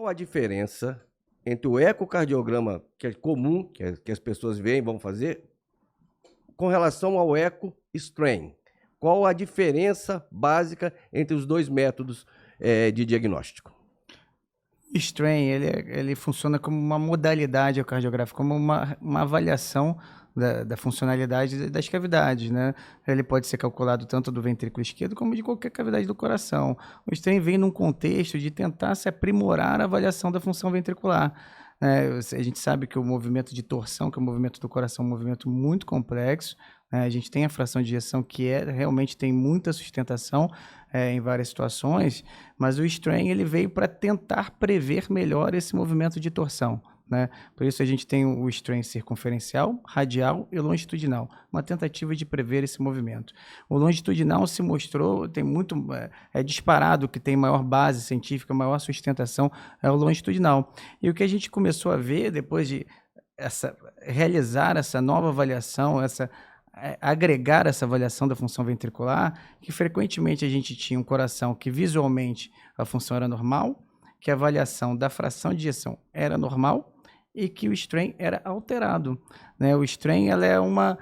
Qual a diferença entre o ecocardiograma, que é comum, que as pessoas veem, vão fazer, com relação ao eco-strain? Qual a diferença básica entre os dois métodos de diagnóstico? Strain, ele funciona como uma modalidade ecocardiográfica, como uma avaliação da funcionalidade das cavidades, né? Ele pode ser calculado tanto do ventrículo esquerdo como de qualquer cavidade do coração. O Strain vem num contexto de tentar se aprimorar a avaliação da função ventricular. A gente sabe que o movimento de torção, que é o movimento do coração, é um movimento muito complexo. A gente tem a fração de ejeção que realmente tem muita sustentação em várias situações, mas o Strain ele veio para tentar prever melhor esse movimento de torção, né? Por isso a gente tem o Strain circunferencial, radial e longitudinal, uma tentativa de prever esse movimento. O longitudinal se mostrou, tem muito, disparado que tem maior base científica, maior sustentação, é o longitudinal. E o que a gente começou a ver depois de realizar essa nova avaliação, agregar essa avaliação da função ventricular, que frequentemente a gente tinha um coração que visualmente a função era normal, que a avaliação da fração de ejeção era normal e que o Strain era alterado, né? O Strain ela é uma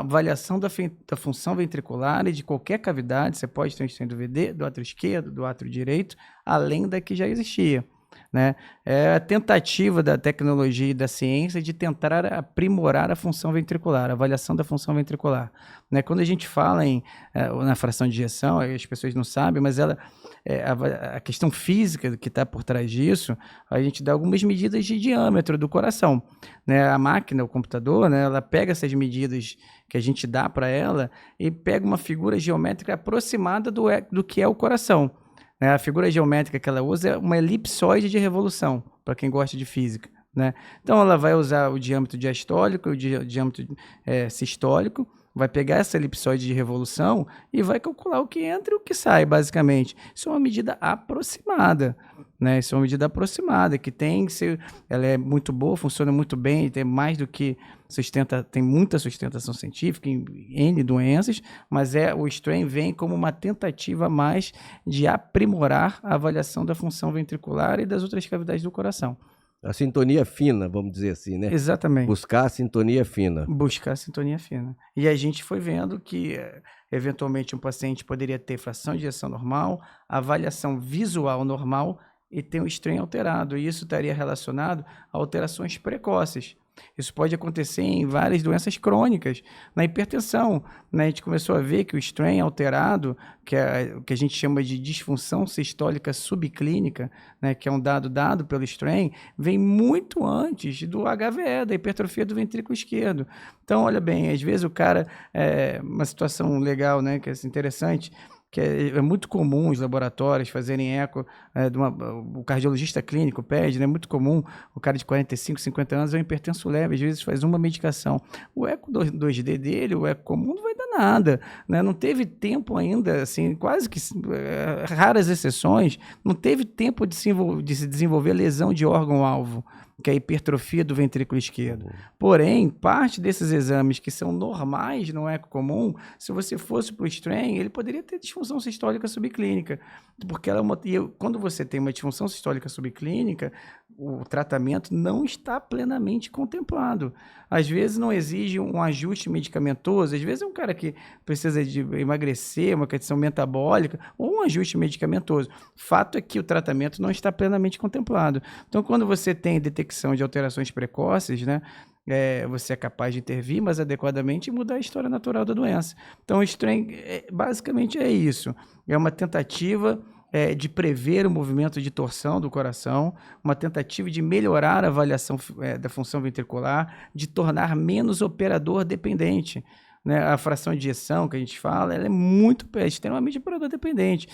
avaliação da função ventricular e de qualquer cavidade. Você pode ter um Strain do VD, do átrio esquerdo, do átrio direito, além da que já existia, né? É a tentativa da tecnologia e da ciência de tentar aprimorar a função ventricular, a avaliação da função ventricular, né? Quando a gente fala na fração de ejeção, as pessoas não sabem, mas a questão física que está por trás disso, a gente dá algumas medidas de diâmetro do coração, né? A máquina, o computador, né, ela pega essas medidas que a gente dá para ela e pega uma figura geométrica aproximada do que é o coração. A figura geométrica que ela usa é uma elipsoide de revolução, para quem gosta de física, né? Então, ela vai usar o diâmetro diastólico e o diâmetro sistólico, vai pegar essa elipsoide de revolução e vai calcular o que entra e o que sai, basicamente. Isso é uma medida aproximada, né? Isso é uma medida aproximada, que ela é muito boa, funciona muito bem, tem mais do que tem muita sustentação científica em N doenças, mas o Strain vem como uma tentativa mais de aprimorar a avaliação da função ventricular e das outras cavidades do coração. A sintonia fina, vamos dizer assim, né? Exatamente. Buscar a sintonia fina. Buscar a sintonia fina. E a gente foi vendo que, eventualmente, um paciente poderia ter fração de ejeção normal, avaliação visual normal e ter um Strain alterado. E isso estaria relacionado a alterações precoces. Isso pode acontecer em várias doenças crônicas. Na hipertensão, né, a gente começou a ver que o Strain alterado, que a gente chama de disfunção sistólica subclínica, né, que é um dado pelo Strain, vem muito antes do HVE, da hipertrofia do ventrículo esquerdo. Então, olha bem, às vezes o cara, uma situação legal, né, que é interessante, que é muito comum os laboratórios fazerem eco, o cardiologista clínico pede, né? É muito comum o cara de 45, 50 anos é um hipertenso leve, às vezes faz uma medicação. O eco 2D dele, o eco comum, não vai dar nada, né? Não teve tempo ainda, assim, quase que raras exceções, não teve tempo de se desenvolver lesão de órgão-alvo, que é a hipertrofia do ventrículo esquerdo. Porém, parte desses exames que são normais no eco comum, se você fosse para o Strain, ele poderia ter disfunção sistólica subclínica, porque quando você tem uma disfunção sistólica subclínica, o tratamento não está plenamente contemplado. Às vezes não exige um ajuste medicamentoso, às vezes é um cara que precisa de emagrecer, uma questão metabólica, ou um ajuste medicamentoso. Fato é que o tratamento não está plenamente contemplado. Então, quando você tem detecção de alterações precoces, né, você é capaz de intervir mais adequadamente e mudar a história natural da doença. Então, o Strain basicamente é isso. É uma tentativa de prever o movimento de torção do coração, uma tentativa de melhorar a avaliação da função ventricular, de tornar menos operador dependente, né? A fração de ejeção que a gente fala, ela é extremamente operador dependente.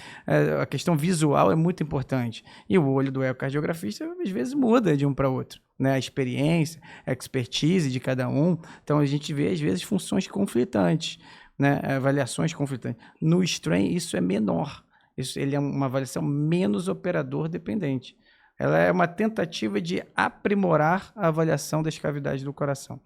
A questão visual é muito importante. E o olho do ecocardiografista às vezes muda de um para outro, né? A experiência, a expertise de cada um. Então a gente vê às vezes funções conflitantes, né? Avaliações conflitantes. No Strain isso é menor. Ele é uma avaliação menos operador dependente. Ela é uma tentativa de aprimorar a avaliação das cavidades do coração.